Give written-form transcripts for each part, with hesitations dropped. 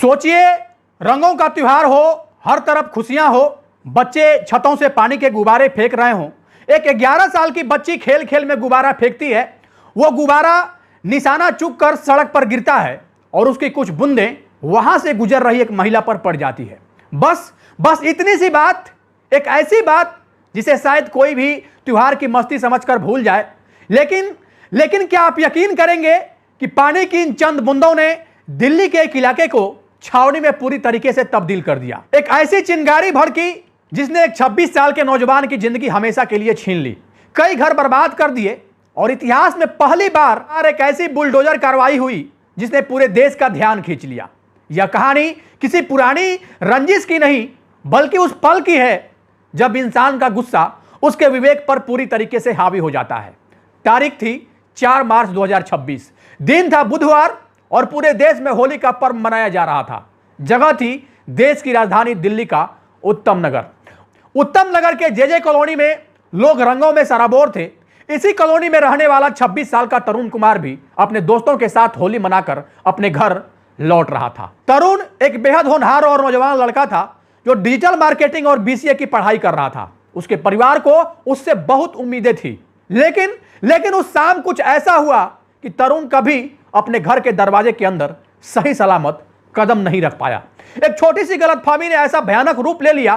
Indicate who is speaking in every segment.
Speaker 1: सोचिए, रंगों का त्योहार हो, हर तरफ खुशियां हो, बच्चे छतों से पानी के गुब्बारे फेंक रहे हों। एक 11 साल की बच्ची खेल खेल में गुब्बारा फेंकती है। वो गुब्बारा निशाना चूक कर सड़क पर गिरता है और उसकी कुछ बूंदें वहां से गुजर रही एक महिला पर पड़ जाती है। बस इतनी सी बात, एक ऐसी बात जिसे शायद कोई भी त्योहार की मस्ती समझकर भूल जाए। लेकिन क्या आप यकीन करेंगे कि पानी की इन चंद बूंदों ने दिल्ली के एक इलाके को छावनी में पूरी तरीके से तब्दील कर दिया। एक ऐसी चिंगारी भड़की जिसने एक 26 साल के नौजवान की जिंदगी हमेशा के लिए छीन ली, कई घर बर्बाद कर दिए और इतिहास में पहली बार एक ऐसी बुलडोजर कार्रवाई हुई जिसने पूरे देश का ध्यान खींच लिया। यह कहानी किसी पुरानी रंजिश की नहीं, बल्कि उस पल की है जब इंसान का गुस्सा उसके विवेक पर पूरी तरीके से हावी हो जाता है। तारीख थी 4 मार्च 2026, दिन था बुधवार और पूरे देश में होली का पर्व मनाया जा रहा था। जगह थी देश की राजधानी दिल्ली का उत्तम नगर के जे कॉलोनी में लोग रंगों में सराबोर थे। इसी कॉलोनी में रहने वाला 26 साल का तरुण कुमार भी अपने दोस्तों के साथ होली मनाकर अपने घर लौट रहा था। तरुण एक बेहद होनहार और नौजवान लड़का था जो डिजिटल मार्केटिंग और बीसीए की पढ़ाई कर रहा था। उसके परिवार को उससे बहुत उम्मीदें थी, लेकिन उस शाम कुछ ऐसा हुआ कि तरुण कभी अपने घर के दरवाजे के अंदर सही सलामत कदम नहीं रख पाया। एक छोटी सी गलतफहमी ने ऐसा भयानक रूप ले लिया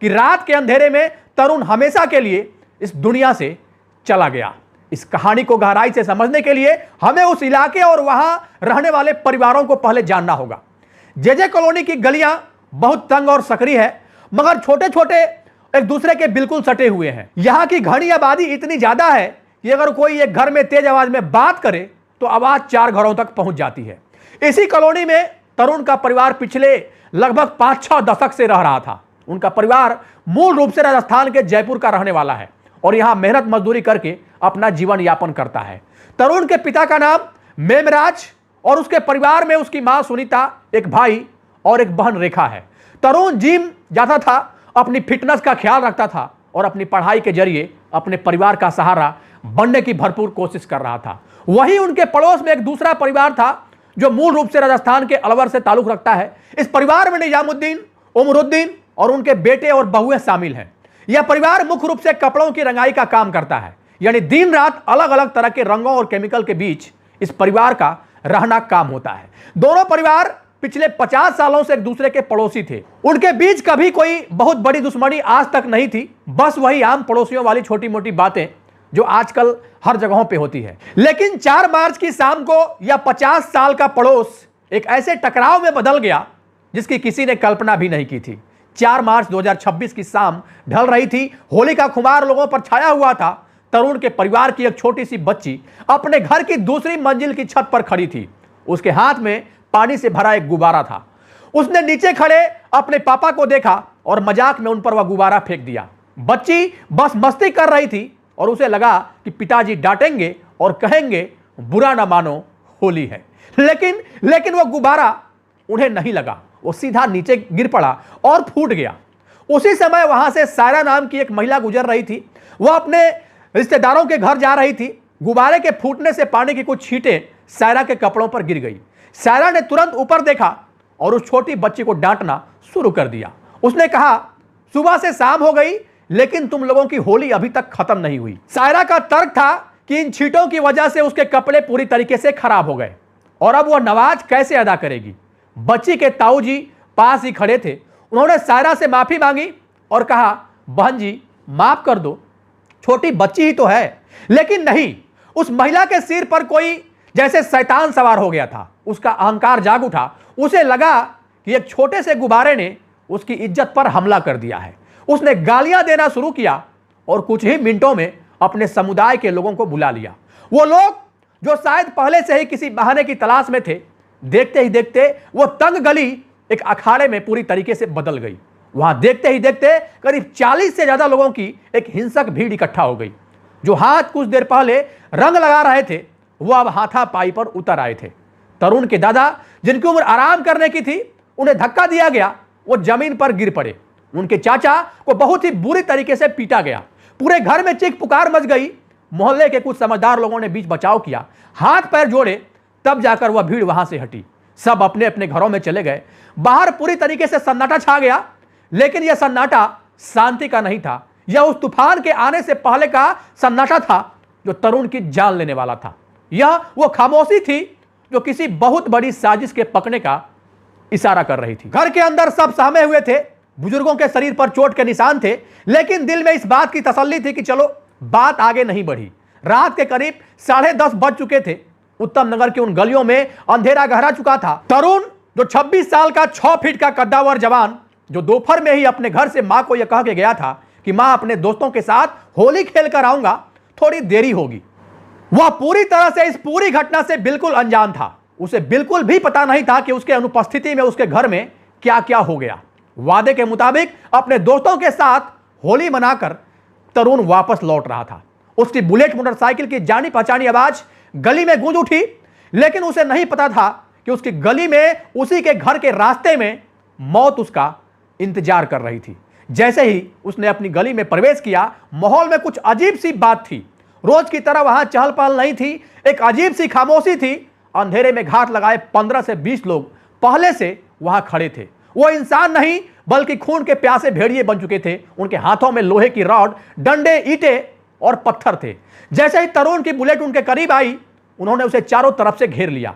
Speaker 1: कि रात के अंधेरे में तरुण हमेशा के लिए इस दुनिया से चला गया। इस कहानी को गहराई से समझने के लिए हमें उस इलाके और वहां रहने वाले परिवारों को पहले जानना होगा। जे कॉलोनी की गलियां बहुत तंग और सकरी है, मगर छोटे छोटे एक दूसरे के बिल्कुल सटे हुए हैं। यहां की घनी आबादी इतनी ज्यादा है कि अगर कोई एक घर में तेज आवाज में बात करे तो आवाज 4 घरों तक पहुंच जाती है। इसी कॉलोनी में तरुण का परिवार पिछले लगभग 5-6 दशक से रह रहा था। उनका परिवार मूल रूप से राजस्थान के जयपुर का रहने वाला है और यहां मेहनत मजदूरी करके अपना जीवन यापन करता है। तरुण के पिता का नाम मेमराज और उसके परिवार में उसकी मां सुनीता, एक भाई और एक बहन रेखा है। तरुण जिम जाता था, अपनी फिटनेस का ख्याल रखता था और अपनी पढ़ाई के जरिए अपने परिवार का सहारा बनने की भरपूर कोशिश कर रहा था। वहीं उनके पड़ोस में एक दूसरा परिवार था जो मूल रूप से राजस्थान के अलवर से ताल्लुक रखता है। इस परिवार में निजामुद्दीन, उमरुद्दीन और उनके बेटे और बहुएं शामिल हैं। यह परिवार मुख्य रूप से कपड़ों की रंगाई का काम करता है, यानी दिन रात अलग अलग तरह के रंगों और केमिकल के बीच इस परिवार का रहना काम होता है। दोनों परिवार पिछले 50 सालों से एक दूसरे के पड़ोसी थे। उनके बीच कभी कोई बहुत बड़ी दुश्मनी आज तक नहीं थी, बस वही आम पड़ोसियों वाली छोटी मोटी बातें जो आजकल हर जगहों पे होती है। लेकिन 4 मार्च की शाम को यह 50 साल का पड़ोस एक ऐसे टकराव में बदल गया जिसकी किसी ने कल्पना भी नहीं की थी। 4 मार्च 2026 की शाम ढल रही थी, होली का खुमार लोगों पर छाया हुआ था। तरुण के परिवार की एक छोटी सी बच्ची अपने घर की दूसरी मंजिल की छत पर खड़ी थी। उसके हाथ में पानी से भरा एक गुब्बारा था। उसने नीचे खड़े अपने पापा को देखा और मजाक में उन पर वह गुब्बारा फेंक दिया। बच्ची बस मस्ती कर रही थी और उसे लगा कि पिताजी डांटेंगे और कहेंगे बुरा ना मानो, होली है। लेकिन वह गुब्बारा उन्हें नहीं लगा, वो सीधा नीचे गिर पड़ा और फूट गया। उसी समय वहां से सायरा नाम की एक महिला गुजर रही थी। वह अपने रिश्तेदारों के घर जा रही थी। गुब्बारे के फूटने से पानी की कुछ छींटें सायरा के कपड़ों पर गिर गई। सायरा ने तुरंत ऊपर देखा और उस छोटी बच्ची को डांटना शुरू कर दिया। उसने कहा, सुबह से शाम हो गई लेकिन तुम लोगों की होली अभी तक खत्म नहीं हुई। सायरा का तर्क था कि इन छींटों की वजह से उसके कपड़े पूरी तरीके से खराब हो गए और अब वह नमाज कैसे अदा करेगी। बच्ची के ताऊ जी पास ही खड़े थे। उन्होंने सायरा से माफी मांगी और कहा, बहन जी माफ कर दो, छोटी बच्ची ही तो है। लेकिन नहीं, उस महिला के सिर पर कोई जैसे शैतान सवार हो गया था। उसका अहंकार जाग उठा। उसे लगा कि एक छोटे से गुब्बारे ने उसकी इज्जत पर हमला कर दिया है। उसने गालियां देना शुरू किया और कुछ ही मिनटों में अपने समुदाय के लोगों को बुला लिया। वो लोग जो शायद पहले से ही किसी बहाने की तलाश में थे, देखते ही देखते वो तंग गली एक अखाड़े में पूरी तरीके से बदल गई। वहां देखते ही देखते करीब 40 से ज्यादा लोगों की एक हिंसक भीड़ इकट्ठा हो गई। जो हाथ कुछ देर पहले रंग लगा रहे थे वो अब हाथापाई पर उतर आए थे। तरुण के दादा, जिनकी उम्र आराम करने की थी, उन्हें धक्का दिया गया। वो जमीन पर गिर पड़े। उनके चाचा को बहुत ही बुरी तरीके से पीटा गया। पूरे घर में चीख पुकार मच गई। मोहल्ले के कुछ समझदार लोगों ने बीच बचाव किया, हाथ पैर जोड़े, तब जाकर वह भीड़ वहां से हटी। सब अपने अपने घरों में चले गए। बाहर पूरी तरीके से सन्नाटा छा गया, लेकिन यह सन्नाटा शांति का नहीं था। यह उस तूफान के आने से पहले का सन्नाटा था जो तरुण की जान लेने वाला था। यह वो खामोशी थी जो किसी बहुत बड़ी साजिश के पकने का इशारा कर रही थी। घर के अंदर सब सहमे हुए थे। बुजुर्गों के शरीर पर चोट के निशान थे, लेकिन दिल में इस बात की तसल्ली थी कि चलो बात आगे नहीं बढ़ी। रात के करीब 10:30 बज चुके थे। उत्तम नगर की उन गलियों में अंधेरा गहरा चुका था। तरुण, जो 26 साल का 6 फीट का कद्दावर जवान, जो दोपहर में ही अपने घर से मां को यह कह के गया था कि मां, अपने दोस्तों के साथ होली खेल कर आऊंगा, थोड़ी देरी होगी, वह पूरी तरह से इस पूरी घटना से बिल्कुल अनजान था। उसे बिल्कुल भी पता नहीं था कि उसके अनुपस्थिति में उसके घर में क्या क्या हो गया। वादे के मुताबिक अपने दोस्तों के साथ होली मनाकर तरुण वापस लौट रहा था। उसकी बुलेट मोटरसाइकिल की जानी पहचानी आवाज गली में गूंज उठी, लेकिन उसे नहीं पता था कि उसकी गली में, उसी के घर के रास्ते में मौत उसका इंतजार कर रही थी। जैसे ही उसने अपनी गली में प्रवेश किया, माहौल में कुछ अजीब सी बात थी। रोज की तरह वहां चहल पहल नहीं थी, एक अजीब सी खामोशी थी। अंधेरे में घात लगाए 15 से 20 लोग पहले से वहां खड़े थे। वो इंसान नहीं, बल्कि खून के प्यासे भेड़िए बन चुके थे। उनके हाथों में लोहे की रॉड, डंडे, ईंटें और पत्थर थे। जैसे ही तरुण की बुलेट उनके करीब आई, उन्होंने उसे चारों तरफ से घेर लिया।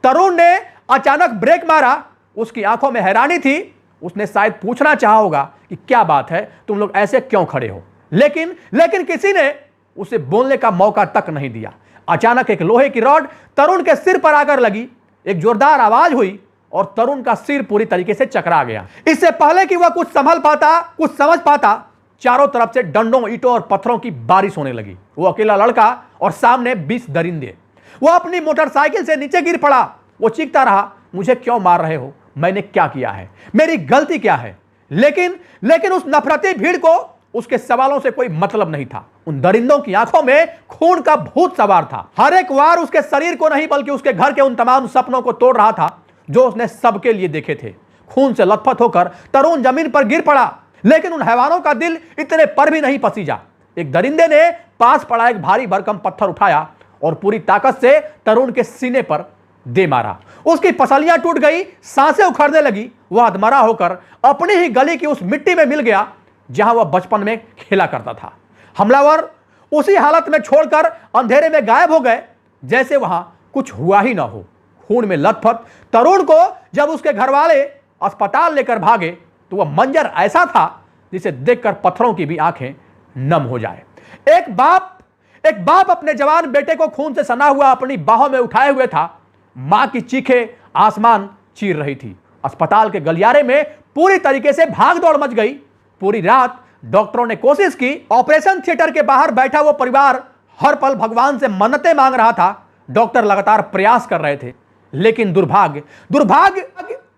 Speaker 1: तरुण ने अचानक ब्रेक मारा। उसकी आंखों में हैरानी थी। उसने शायद पूछना चाहा होगा कि क्या बात है, तुम लोग ऐसे क्यों खड़े हो, लेकिन किसी ने उसे बोलने का मौका तक नहीं दिया। अचानक एक लोहे की रॉड तरुण के सिर पर आकर लगी। एक जोरदार आवाज हुई और तरुण का सिर पूरी तरीके से चकरा गया। इससे पहले कि वह कुछ संभल पाता, कुछ समझ पाता, चारों तरफ से डंडों, ईंटों और पत्थरों की बारिश होने लगी। वो अकेला लड़का और सामने 20 दरिंदे। वो अपनी मोटरसाइकिल से नीचे गिर पड़ा। वो चीखता रहा, मुझे क्यों मार रहे हो, मैंने क्या किया है, मेरी गलती क्या है। लेकिन उस नफरती भीड़ को उसके सवालों से कोई मतलब नहीं था। उन दरिंदों की आंखों में खून का भूत सवार था। हर एक वार उसके शरीर को नहीं, बल्कि उसके घर के उन तमाम सपनों को तोड़ रहा था जो उसने सबके लिए देखे थे। खून से लथपथ होकर तरुण जमीन पर गिर पड़ा, लेकिन उन हैवानों का दिल इतने पर भी नहीं पसीजा। एक दरिंदे ने पास पड़ा एक भारी भरकम पत्थर उठाया और पूरी ताकत से तरुण के सीने पर दे मारा। उसकी पसलियां टूट गई, सांसें उखड़ने लगी। वह अधमरा होकर अपनी ही गली की उस मिट्टी में मिल गया जहां वह बचपन में खेला करता था। हमलावर उसी हालत में छोड़कर अंधेरे में गायब हो गए, जैसे वहां कुछ हुआ ही ना हो। खून में लथपथ तरुण को जब उसके घर वाले अस्पताल लेकर भागे, तो वह मंजर ऐसा था जिसे देखकर पत्थरों की भी आंखें नम हो जाए। एक बाप अपने जवान बेटे को खून से सना हुआ अपनी बाहों में उठाए हुए था। मां की चीखें आसमान चीर रही थी। अस्पताल के गलियारे में पूरी तरीके से भाग दौड़ मच गई। पूरी रात डॉक्टरों ने कोशिश की। ऑपरेशन थिएटर के बाहर बैठा वो परिवार हर पल भगवान से मन्नतें मांग रहा था। डॉक्टर लगातार प्रयास कर रहे थे, लेकिन दुर्भाग्य,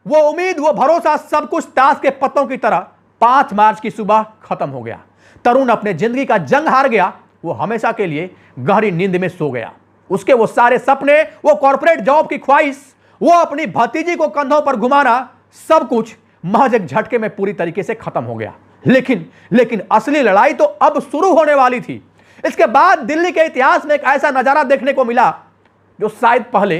Speaker 1: वो उम्मीद, वो भरोसा, सब कुछ ताश के पत्तों की तरह 5 मार्च की सुबह खत्म हो गया। तरुण अपने जिंदगी का जंग हार गया। वो हमेशा के लिए गहरी नींद में सो गया। उसके वो सारे सपने, वो कॉर्पोरेट जॉब की ख्वाहिश, वो अपनी भतीजी को कंधों पर घुमाना, सब कुछ महज एक झटके में पूरी तरीके से खत्म हो गया। लेकिन असली लड़ाई तो अब शुरू होने वाली थी। इसके बाद दिल्ली के इतिहास में एक ऐसा नजारा देखने को मिला जो शायद पहले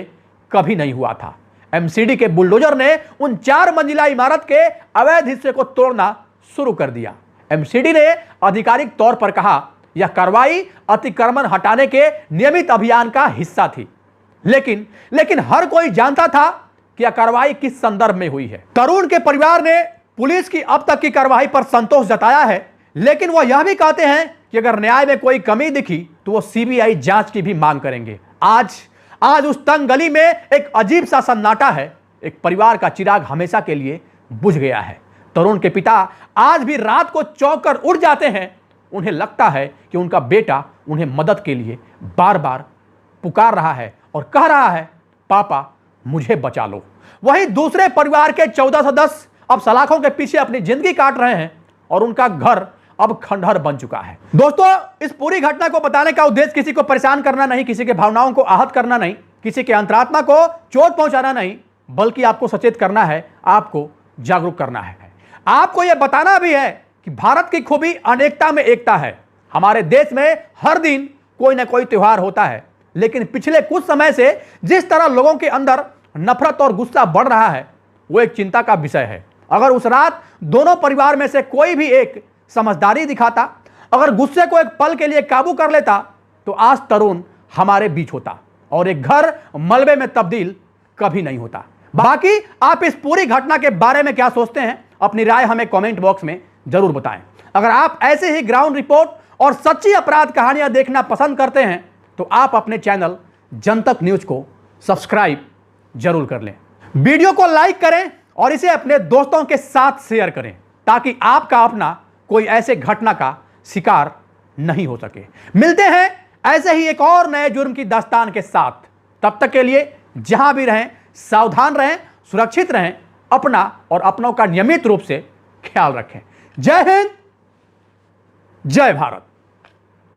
Speaker 1: कभी नहीं हुआ था। एमसीडी के बुलडोजर ने उन 4 मंजिला इमारत के अवैध हिस्से को तोड़ना शुरू कर दिया। एमसीडी ने आधिकारिक तौर पर कहा यह कार्रवाई अतिक्रमण हटाने के नियमित अभियान का हिस्सा थी। लेकिन हर कोई जानता था कि यह कार्रवाई किस संदर्भ में हुई है। तरुण के परिवार ने पुलिस की अब तक की कार्रवाई पर संतोष जताया है, लेकिन वह यह भी कहते हैं कि अगर न्याय में कोई कमी दिखी तो वो सीबीआई जांच की भी मांग करेंगे। आज उस तंग गली में एक अजीब सा सन्नाटा है। एक परिवार का चिराग हमेशा के लिए बुझ गया है। तरुण के पिता आज भी रात को चौंक कर उठ जाते हैं। उन्हें लगता है कि उनका बेटा उन्हें मदद के लिए बार बार पुकार रहा है और कह रहा है, पापा मुझे बचा लो। वहीं दूसरे परिवार के 14 सदस्य अब सलाखों के पीछे अपनी जिंदगी काट रहे हैं और उनका घर अब खंडहर बन चुका है। दोस्तों, इस पूरी घटना को बताने का उद्देश्य किसी को परेशान करना नहीं, किसी के भावनाओं को आहत करना नहीं, किसी के अंतरात्मा को चोट पहुंचाना नहीं, बल्कि आपको सचेत करना है, आपको जागरूक करना है। आपको यह बताना भी है कि भारत की खूबी अनेकता में एकता है। हमारे देश में हर दिन कोई ना कोई त्योहार होता है, लेकिन पिछले कुछ समय से जिस तरह लोगों के अंदर नफरत और गुस्सा बढ़ रहा है, वो एक चिंता का विषय है। अगर उस रात दोनों परिवार में से कोई भी एक समझदारी दिखाता, अगर गुस्से को एक पल के लिए काबू कर लेता, तो आज तरुण हमारे बीच होता और एक घर मलबे में तब्दील कभी नहीं होता। बाकी आप इस पूरी घटना के बारे में क्या सोचते हैं, अपनी राय हमें कमेंट बॉक्स में जरूर बताएं। अगर आप ऐसे ही ग्राउंड रिपोर्ट और सच्ची अपराध कहानियां देखना पसंद करते हैं तो आप अपने चैनल जनतक न्यूज को सब्सक्राइब जरूर कर लें। वीडियो को लाइक करें और इसे अपने दोस्तों के साथ शेयर करें ताकि आपका अपना कोई ऐसे घटना का शिकार नहीं हो सके। मिलते हैं ऐसे ही एक और नए जुर्म की दास्तान के साथ। तब तक के लिए जहां भी रहें सावधान रहें, सुरक्षित रहें, अपना और अपनों का नियमित रूप से ख्याल रखें। जय हिंद, जय भारत।